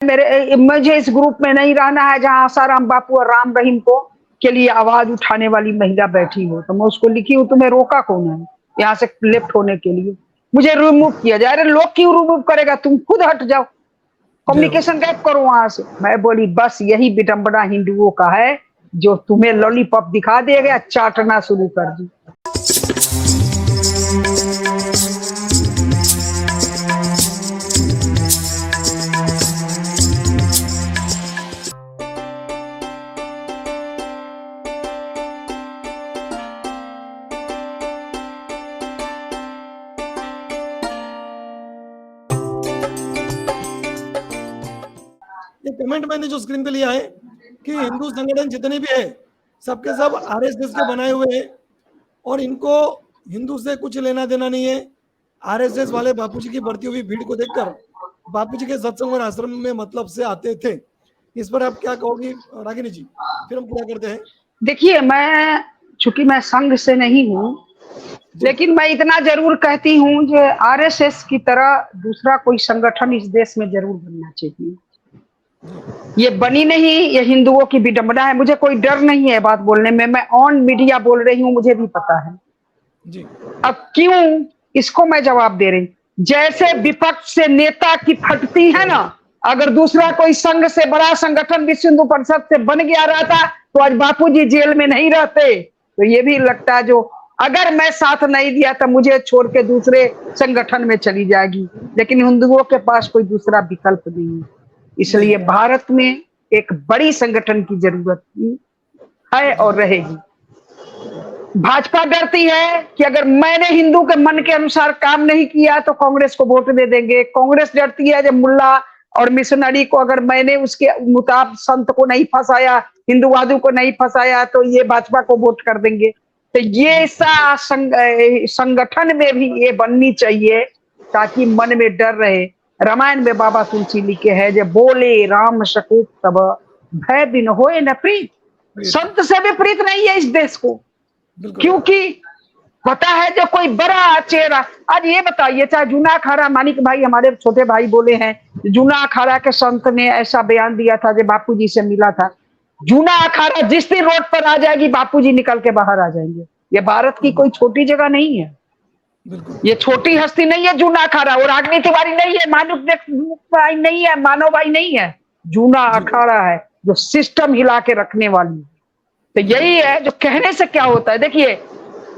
मुझे इस ग्रुप में नहीं रहना है जहां आसाराम बापू और राम रहीम को के लिए आवाज उठाने वाली महिला बैठी हो। तो मैं उसको लिखी हूँ, तुम्हें रोका कौन है यहाँ से लेफ्ट होने के लिए? मुझे रिमूव किया जाए। अरे लोग क्यों रिमूव करेगा, तुम खुद हट जाओ, कम्युनिकेशन गैप करो वहां से। मैं बोली बस यही विडंबना हिंदुओं का है, जो तुम्हें लॉलीपॉप दिखा देगा, चाटना शुरू कर दी। ये कमेंट मैंने जो स्क्रीन पे लिया है कि हिंदू संगठन जितने भी है सबके सब आरएसएस के बनाए हुए हैं और इनको हिंदू से कुछ लेना देना नहीं है। आरएसएस वाले बापूजी की बढ़ती हुई भीड़ को देखकर बापूजी के सत्संग और आश्रम में मतलब से आते थे। इस पर आप क्या कहोगी रागिनी जी? फिर हम पूरा करते हैं। देखिए, मैं चूंकि मैं संघ से नहीं हूँ, लेकिन मैं इतना जरूर कहती हूँ कि आरएसएस की तरह दूसरा कोई संगठन इस देश में जरूर बनना चाहिए। ये बनी नहीं, ये हिंदुओं की विडंबना है। मुझे कोई डर नहीं है बात बोलने में, मैं ऑन मीडिया बोल रही हूँ, मुझे भी पता है जी। अब क्यों इसको मैं जवाब दे रही, जैसे विपक्ष से नेता की फटती है ना, अगर दूसरा कोई संघ से बड़ा संगठन विश्व हिंदू परिषद से बन गया रहता तो आज बापूजी जेल में नहीं रहते। तो ये भी लगता है जो अगर मैं साथ नहीं दिया तो मुझे छोड़ के दूसरे संगठन में चली जाएगी, लेकिन हिंदुओं के पास कोई दूसरा विकल्प नहीं है। इसलिए भारत में एक बड़ी संगठन की जरूरत है और रहेगी। भाजपा डरती है कि अगर मैंने हिंदू के मन के अनुसार काम नहीं किया तो कांग्रेस को वोट दे देंगे। कांग्रेस डरती है जब मुल्ला और मिशनरी को अगर मैंने उसके मुताबिक संत को नहीं फंसाया, हिंदूवादी को नहीं फंसाया, तो ये भाजपा को वोट कर देंगे। तो ये ऐसा संगठन में भी ये बननी चाहिए ताकि मन में डर रहे। रामायण में बाबा तुलसी लिखे है, जब बोले राम शकूप तब भय बिन होए न प्रीत। संत से भी प्रीत नहीं है इस देश को, क्योंकि पता है जो कोई बड़ा चेहरा। आज ये बताइए, चाहे जूना अखाड़ा, मानिक भाई हमारे छोटे भाई बोले हैं, जूना अखाड़ा के संत ने ऐसा बयान दिया था जो बापूजी से मिला था, जूना अखाड़ा जिस दिन रोड पर आ जाएगी बापूजी निकल के बाहर आ जाएंगे। ये भारत की कोई छोटी जगह नहीं है, ये छोटी हस्ती नहीं है जूना अखाड़ा। और रागिनी तिवारी नहीं है, मानुक भाई नहीं है, मानव भाई नहीं है, जूना अखाड़ा है जो सिस्टम हिला के रखने वाली। तो यही है जो कहने से क्या होता है। देखिए,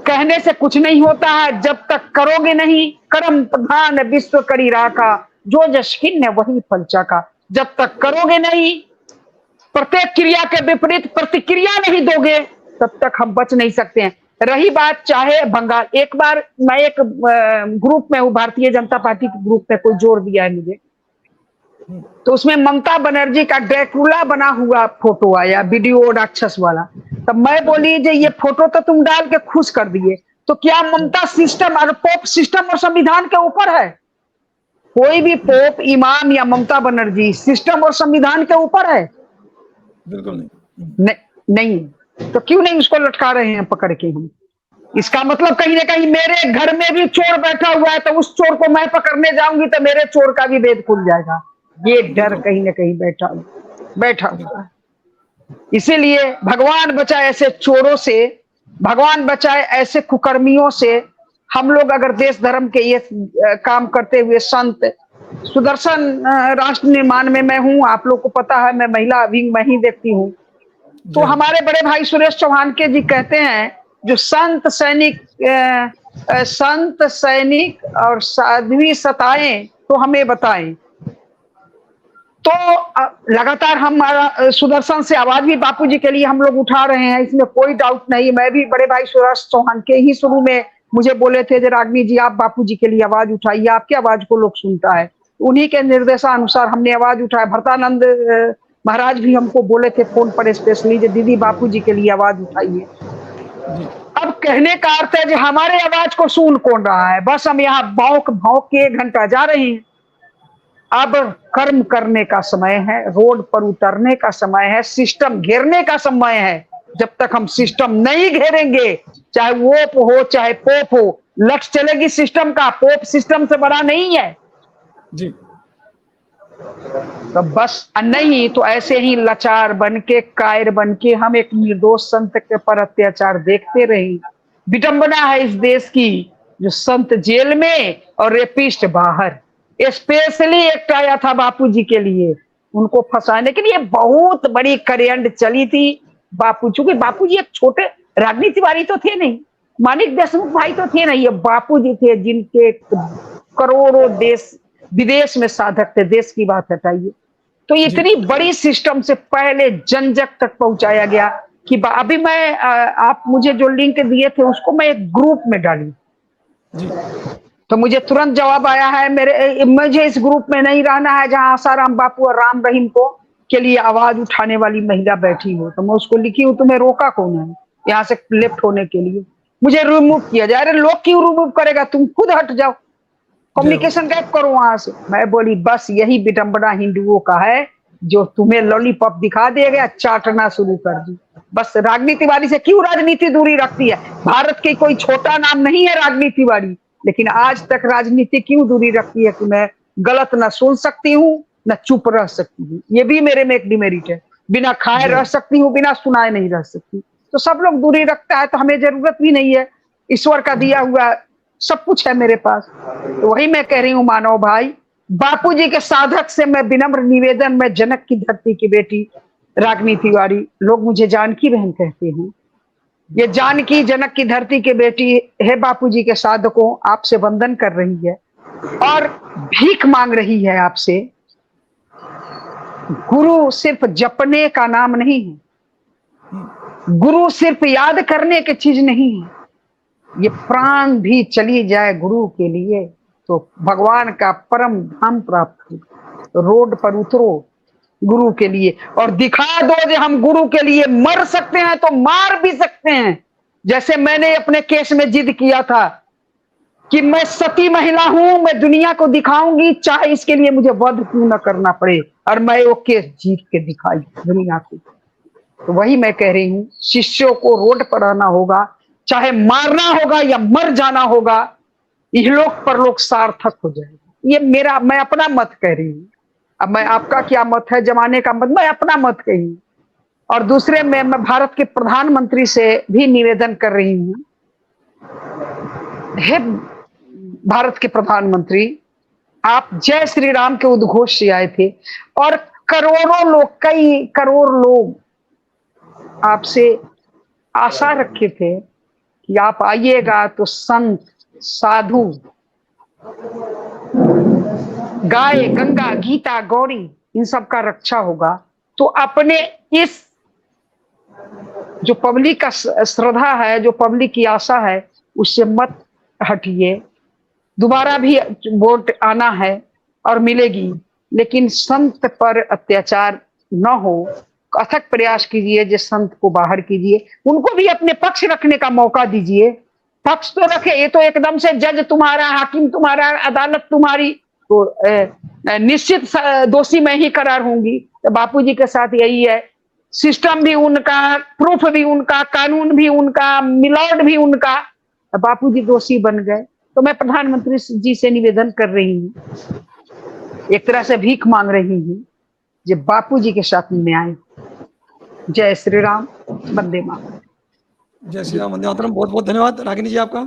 कहने से कुछ नहीं होता है जब तक करोगे नहीं। कर्म प्रधान विश्व करी राखा, जो जशकिन है वही फल चाखा। जब तक करोगे नहीं, प्रत्येक क्रिया के विपरीत प्रतिक्रिया नहीं दोगे, तब तक हम बच नहीं सकते हैं। रही बात चाहे बंगाल, एक बार मैं एक ग्रुप में हूँ, भारतीय जनता पार्टी के ग्रुप में कोई जोड़ दिया है मुझे, तो उसमें ममता बनर्जी का ड्रैकुला बना हुआ फोटो आया, वीडियो राक्षस वाला। तब मैं बोली जे ये फोटो तो तुम डाल के खुश कर दिए, तो क्या ममता सिस्टम और पोप सिस्टम और संविधान के ऊपर है? कोई भी पोप, इमाम या ममता बनर्जी सिस्टम और संविधान के ऊपर है? बिल्कुल नहीं। तो क्यों नहीं उसको लटका रहे हैं पकड़ के हम? इसका मतलब कहीं ना कहीं मेरे घर में भी चोर बैठा हुआ है, तो उस चोर को मैं पकड़ने जाऊंगी तो मेरे चोर का भी भेद खुल जाएगा। ये डर कहीं ना कहीं बैठा हुआ। इसीलिए भगवान बचाए ऐसे चोरों से, भगवान बचाए ऐसे कुकर्मियों से। हम लोग अगर देश धर्म के ये काम करते हुए संत, सुदर्शन राष्ट्र निर्माण में मैं हूँ, आप लोग को पता है मैं महिला विंग में ही देखती हूँ। तो हमारे बड़े भाई सुरेश चौहान के जी कहते हैं, जो संत सैनिक और साध्वी सताएं तो हमें बताएं। तो लगातार हमारा सुदर्शन से आवाज भी बापूजी के लिए हम लोग उठा रहे हैं, इसमें कोई डाउट नहीं। मैं भी बड़े भाई सुरेश चौहान के ही शुरू में मुझे बोले थे रागिनी जी आप बापूजी के लिए आवाज उठाइए, आपकी आवाज को लोग सुनता है। उन्हीं के निर्देशानुसार हमने आवाज उठाया। भरतानंद महाराज भी हमको बोले थे फोन पर स्पेशली, दीदी बापूजी के लिए आवाज उठाइए। अब कहने का अर्थ है जो हमारे आवाज को सुन कौन रहा है? बस हम यहाँ भौंक भौंक के 1 घंटा जा रहे हैं। अब कर्म करने का समय है, रोड पर उतरने का समय है, सिस्टम घेरने का समय है। जब तक हम सिस्टम नहीं घेरेंगे, चाहे वोप हो चाहे पोप हो, लठ चलेगी सिस्टम का। पोप सिस्टम से बड़ा नहीं है जी। तो बस नहीं तो ऐसे ही लाचार बन के, कायर बन के हम एक निर्दोष संत के पर अत्याचार देखते रहे। विडंबना है इस देश की, जो संत जेल में और रेपिस्ट बाहर। स्पेशली एक आया था बापूजी के लिए, उनको फंसाने के लिए बहुत बड़ी करियंड चली थी। चूंकि बापूजी एक छोटे राजनीतिवादी तो थे नहीं, मानिक देशमुख भाई तो थे नहीं, ये बापूजी थे जिनके करोड़ों देश विदेश में साधक थे। देश की बात हटाइए, तो इतनी बड़ी सिस्टम से पहले जन जन तक पहुंचाया गया कि अभी मैं आप मुझे जो लिंक दिए थे उसको मैं एक ग्रुप में डाली, तो मुझे तुरंत जवाब आया है मुझे इस ग्रुप में नहीं रहना है जहां आसाराम बापू और राम रहीम को के लिए आवाज उठाने वाली महिला बैठी हो। तो मैं उसको लिखी हूं, तुम्हें रोका कौन है यहाँ से लेफ्ट होने के लिए? मुझे रिमूव किया जाए। अरे लोग क्यों रिमूव करेगा, तुम खुद हट जाओ, कम्युनिकेशन गैप करो वहां से। मैं बोली बस यही विडंबना हिंदुओं का है, जो तुम्हें लॉलीपॉप दिखा दिया गया, चाटना शुरू कर दी। बस राजनीतिवादी से क्यों राजनीति दूरी रखती है? भारत के कोई छोटा नाम नहीं है राजनीतिवादी, लेकिन आज तक राजनीति क्यों दूरी रखती है कि मैं गलत न सुन सकती हूँ न चुप रह सकती हूँ। ये भी मेरे में एक डिमेरिट है, बिना खाए रह सकती हूँ, बिना सुनाए नहीं रह सकती। तो सब लोग दूरी रखता है तो हमें जरूरत भी नहीं है, ईश्वर का दिया हुआ सब कुछ है मेरे पास। तो वही मैं कह रही हूँ मानव भाई, बापूजी के साधक से मैं विनम्र निवेदन, मैं जनक की धरती की बेटी राजनीतिवादी, लोग मुझे जानकी बहन कहते हैं, ये जानकी जनक की धरती के बेटी है, बापूजी के साधकों आपसे वंदन कर रही है और भीख मांग रही है आपसे। गुरु सिर्फ जपने का नाम नहीं है, गुरु सिर्फ याद करने की चीज नहीं है। ये प्राण भी चली जाए गुरु के लिए तो भगवान का परम धाम प्राप्त हो। तो रोड पर उतरो गुरु के लिए और दिखा दो कि हम गुरु के लिए मर सकते हैं तो मार भी सकते हैं। जैसे मैंने अपने केस में जिद किया था कि मैं सती महिला हूं, मैं दुनिया को दिखाऊंगी, चाहे इसके लिए मुझे वध क्यों न करना पड़े, और मैं वो केस जीत के दिखाई दुनिया को। तो वही मैं कह रही हूं, शिष्यों को रोड पर आना होगा, चाहे मारना होगा या मर जाना होगा, इहलोक परलोक सार्थक हो जाएगा। ये मेरा, मैं अपना मत कह रही हूँ। अब मैं आपका क्या मत है, जमाने का मत, मैं अपना मत कही। और दूसरे में मैं भारत के प्रधानमंत्री से भी निवेदन कर रही हूँ, हे भारत के प्रधानमंत्री, आप जय श्री राम के उद्घोष से आए थे और करोड़ों लोग, कई करोड़ लोग आपसे आशा रखे थे कि आप आइएगा तो संत, साधु, गाय, गंगा, गीता, गौरी, इन सब का रक्षा होगा। तो अपने इस जो पब्लिक का श्रद्धा है, जो पब्लिक की आशा है, उससे मत हटिए। दोबारा भी वोट आना है और मिलेगी, लेकिन संत पर अत्याचार न हो। अथक प्रयास कीजिए, जिस संत को बाहर कीजिए, उनको भी अपने पक्ष रखने का मौका दीजिए। पक्ष तो रखे, ये तो एकदम से जज तुम्हारा, हाकिम तुम्हारा, अदालत तुम्हारी, तो निश्चित दोषी मैं ही करार होंगी। तो बापूजी के साथ यही है, सिस्टम भी उनका, प्रूफ भी उनका, कानून भी उनका, मिलॉर्ड भी उनका, बापूजी दोषी बन गए। तो मैं प्रधानमंत्री जी से निवेदन कर रही हूँ, एक तरह से भीख मांग रही हूँ, जो बापूजी के साथ न्याय। जय श्री राम, वंदे मातरम। जय श्री राम, वंदे मातरम। बहुत बहुत धन्यवाद रागिनी जी आपका।